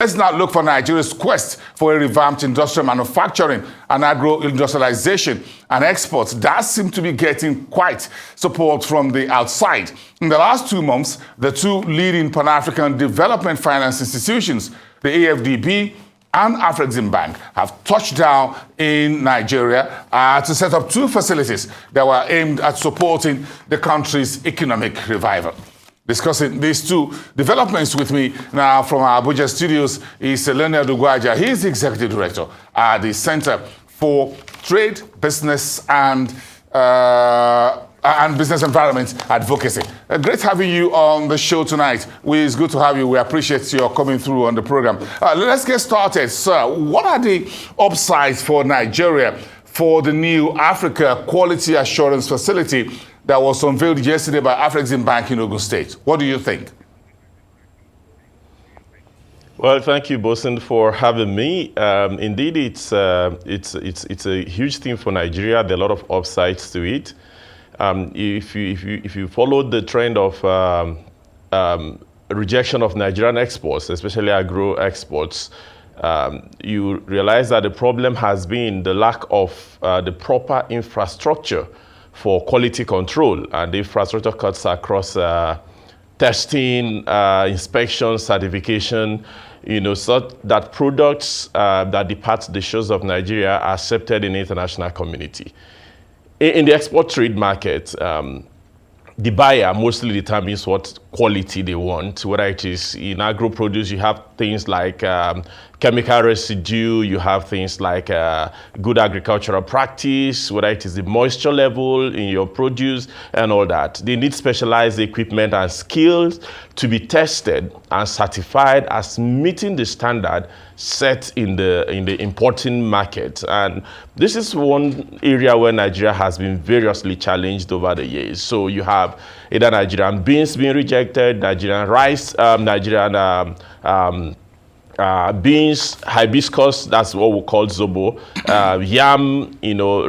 Let's now look for Nigeria's quest for a revamped industrial manufacturing and agro-industrialization and exports. That seem to be getting quite support from the outside. In the last 2 months, the two leading Pan-African development finance institutions, the AfDB and Afreximbank, have touched down in Nigeria to set up two facilities that were aimed at supporting the country's economic revival. Discussing these two developments with me now from our Abuja studios is Ugboajah. He is the Executive Director at the Center for Trade, Business and Business Environment Advocacy. Great having you on the show tonight. It's good to have you. We appreciate your coming through on the program. Let's get started, sir. What are the upsides for Nigeria for the new Africa Quality Assurance Facility that was unveiled yesterday by Afreximbank in Ogun State? What do you think? Well, thank you, Bosun, for having me. Indeed, it's a huge thing for Nigeria. There are a lot of upsides to it. If you follow the trend of rejection of Nigerian exports, especially agro exports, you realize that the problem has been the lack of the proper infrastructure for quality control, and the infrastructure cuts across testing, inspection, certification, so that products that depart the shores of Nigeria are accepted in the international community. In the export trade market, the buyer mostly determines what quality they want, whether it is in agro produce. You have things like chemical residue, you have things like good agricultural practice, whether it is the moisture level in your produce and all that. They need specialized equipment and skills to be tested and certified as meeting the standard set in the importing market. And this is one area where Nigeria has been variously challenged over the years. So you have either Nigerian beans being rejected, Nigerian rice, Nigerian beans, hibiscus, that's what we call zobo, yam,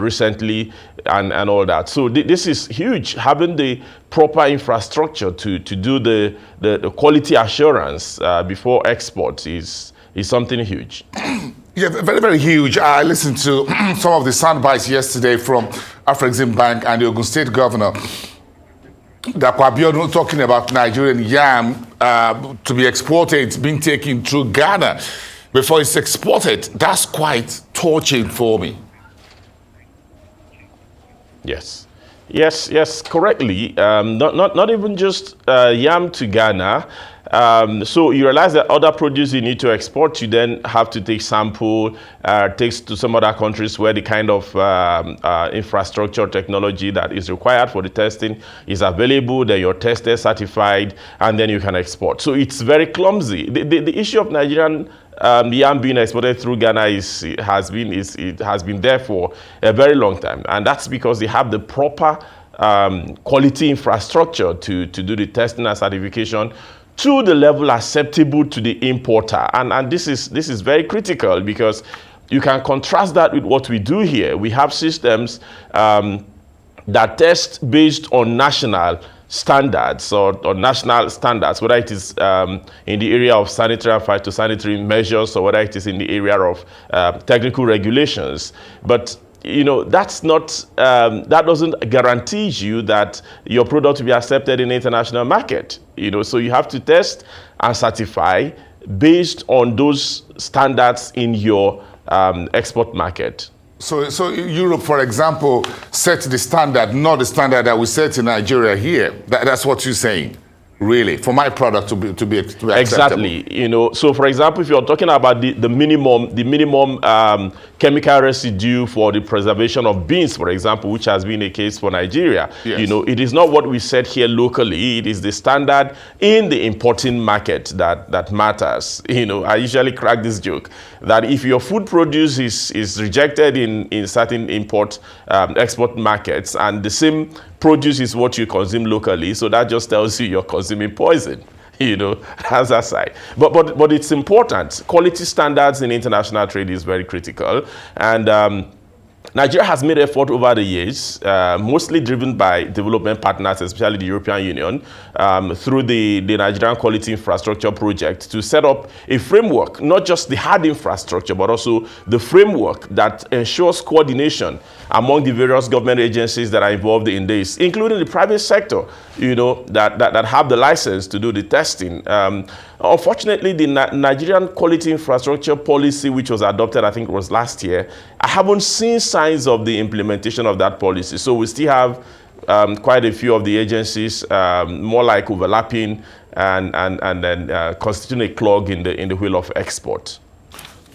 recently, and all that. So this is huge. Having the proper infrastructure to do the quality assurance before export is something huge. Yeah, very, very huge. I listened to some of the sound bites yesterday from Afreximbank and the Ogun State Governor, Ugboajah, talking about Nigerian yam to be exported, being taken through Ghana before it's exported. That's quite touching for me. Yes, correctly. Not even just yam to Ghana. So you realize that other produce you need to export, you then have to take sample, takes to some other countries where the kind of infrastructure technology that is required for the testing is available, then you're tested, certified, and then you can export. So it's very clumsy. The issue of Nigerian yam being exported through Ghana has been there for a very long time, and that's because they have the proper quality infrastructure to do the testing and certification to the level acceptable to the importer. And this is very critical, because you can contrast that with what we do here. We have systems that test based on national standards or national standards, whether it is in the area of sanitary and phytosanitary measures, or whether it is in the area of technical regulations. But that's not, that doesn't guarantee you that your product will be accepted in the international market. So you have to test and certify based on those standards in your export market. So Europe, for example, set the standard, not the standard that we set in Nigeria here. That's what you're saying, really, for my product to be acceptable. Exactly. So for example, if you're talking about the minimum chemical residue for the preservation of beans, for example, which has been a case for Nigeria, yes. It is not what we set here locally. It is the standard in the importing market that matters. I usually crack this joke that if your food produce is rejected in certain export markets, and the same produce is what you consume locally, so that just tells you you're consuming poison. That's that side. But it's important. Quality standards in international trade is very critical. And Nigeria has made effort over the years, mostly driven by development partners, especially the European Union, through the Nigerian Quality Infrastructure Project to set up a framework, not just the hard infrastructure, but also the framework that ensures coordination among the various government agencies that are involved in this, including the private sector, that have the license to do the testing. Unfortunately, the Nigerian Quality Infrastructure Policy, which was adopted, I think it was last year, I haven't seen signs of the implementation of that policy. So we still have quite a few of the agencies, more like overlapping and then constituting a clog in the wheel of export.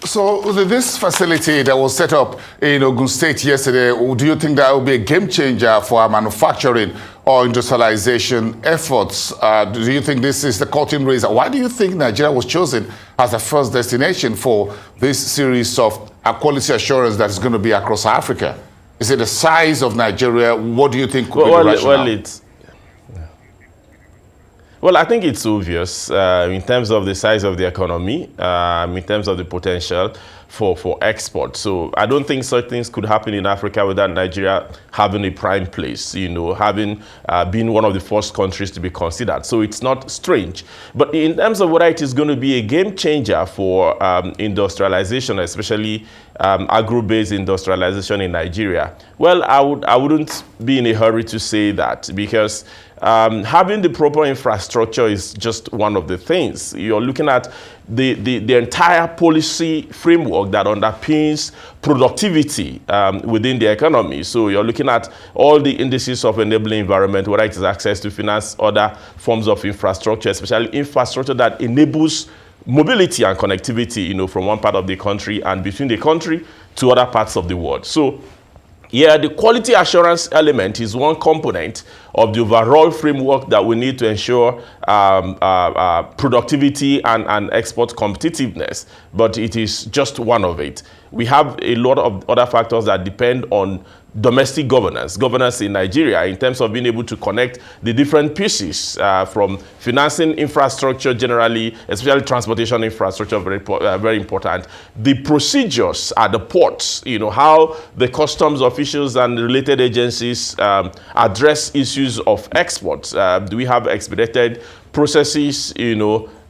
So this facility that was set up in Ogun State yesterday, do you think that will be a game changer for our manufacturing or industrialization efforts? Do you think this is the curtain raiser? Why do you think Nigeria was chosen as the first destination for this series of quality assurance that is going to be across Africa? Is it the size of Nigeria? What do you think could be the rationale? Well, I think it's obvious in terms of the size of the economy, in terms of the potential for export. So I don't think such things could happen in Africa without Nigeria having a prime place, having been one of the first countries to be considered. So it's not strange. But in terms of whether it is going to be a game changer for industrialization, especially agro-based industrialization in Nigeria, well, I wouldn't be in a hurry to say that, because having the proper infrastructure is just one of the things. You're looking at the entire policy framework that underpins productivity within the economy. So you're looking at all the indices of enabling environment, whether it is access to finance, other forms of infrastructure, especially infrastructure that enables mobility and connectivity, from one part of the country and between the country to other parts of the world. So yeah, the quality assurance element is one component of the overall framework that we need to ensure productivity and export competitiveness, but it is just one of it. We have a lot of other factors that depend on domestic governance in Nigeria, in terms of being able to connect the different pieces from financing infrastructure generally, especially transportation infrastructure, very important. The procedures at the ports, how the customs officials and related agencies address issues of exports. Do we have expedited processes,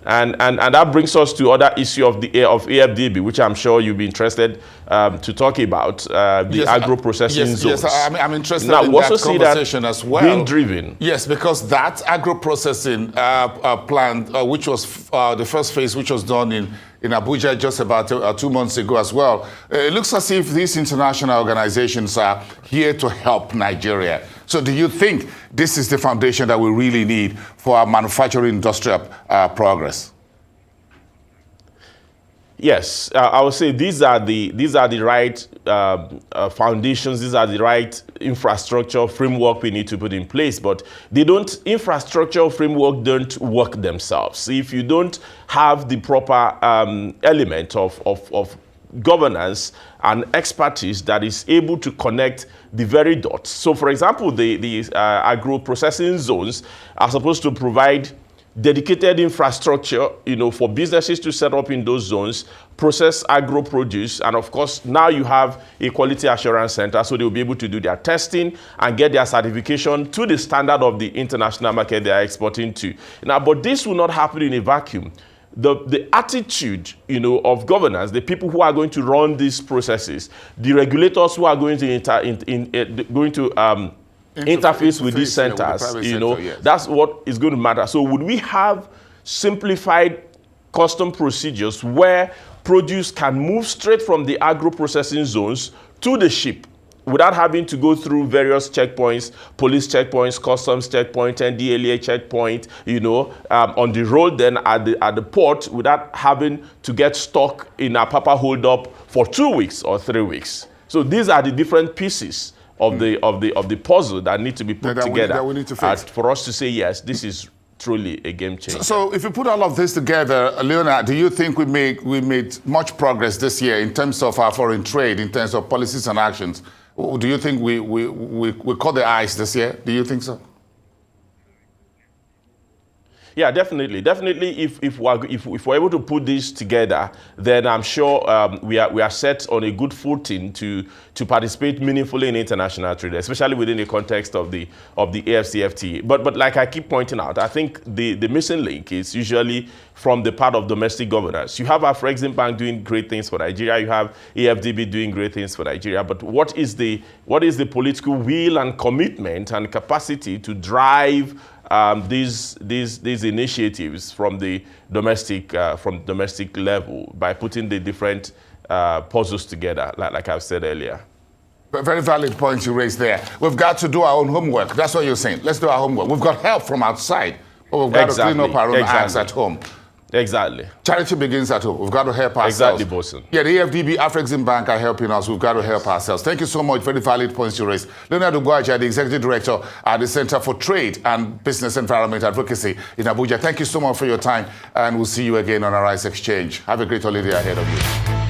And that brings us to other issue of AfDB, which I'm sure you'll be interested to talk about, the agro-processing zones. Yes, I'm interested in that conversation as well. Being driven. Yes, because that agro-processing plant, which was the first phase, which was done in Ugboajah just about 2 months ago as well, it looks as if these international organizations are here to help Nigeria. So do you think this is the foundation that we really need for our manufacturing industrial progress? Yes, I would say these are the right foundations. These are the right infrastructure framework we need to put in place. But infrastructure framework don't work themselves. If you don't have the proper element of governance and expertise that is able to connect the very dots. So, for example, the agro-processing zones are supposed to provide dedicated infrastructure, for businesses to set up in those zones, process agro-produce, and of course, now you have a quality assurance center, so they'll be able to do their testing and get their certification to the standard of the international market they are exporting to. Now, but this will not happen in a vacuum. The attitude, of governance, the people who are going to run these processes, the regulators who are going to interface with these centers, yes. That's what is going to matter. So would we have simplified custom procedures where produce can move straight from the agro-processing zones to the ship without having to go through various checkpoints, police checkpoints, customs checkpoint, NDLEA checkpoint, on the road, then at the port, without having to get stuck in a Papa hold-up for 2 weeks or 3 weeks. So these are the different pieces of the puzzle that need to be put together we need to fix. For us to say, yes, this is truly a game changer. So if you put all of this together, Leonard, do you think we made much progress this year in terms of our foreign trade, in terms of policies and actions? Do you think we caught the ice this year? Do you think so? Yeah, definitely. Definitely, if we're able to put this together, then I'm sure we are set on a good footing to participate meaningfully in international trade, especially within the context of the AfCFTA. But like I keep pointing out, I think the missing link is usually from the part of domestic governance. You have Afreximbank doing great things for Nigeria. You have AfDB doing great things for Nigeria. But what is the political will and commitment and capacity to drive these initiatives from the domestic level by putting the different puzzles together, like I've said earlier? Very valid point you raised there. We've got to do our own homework. That's what you're saying. Let's do our homework. We've got help from outside, but we've got to clean up our own acts at home. Exactly. Charity begins at home. We've got to help ourselves. Exactly, Bosun. Yeah, the AfDB, Afreximbank are helping us. We've got to help ourselves. Thank you so much. Very valid points you raised. Ugboajah, the Executive Director at the Center for Trade and Business Environment Advocacy in Abuja. Thank you so much for your time, and we'll see you again on our Rise Exchange. Have a great holiday ahead of you.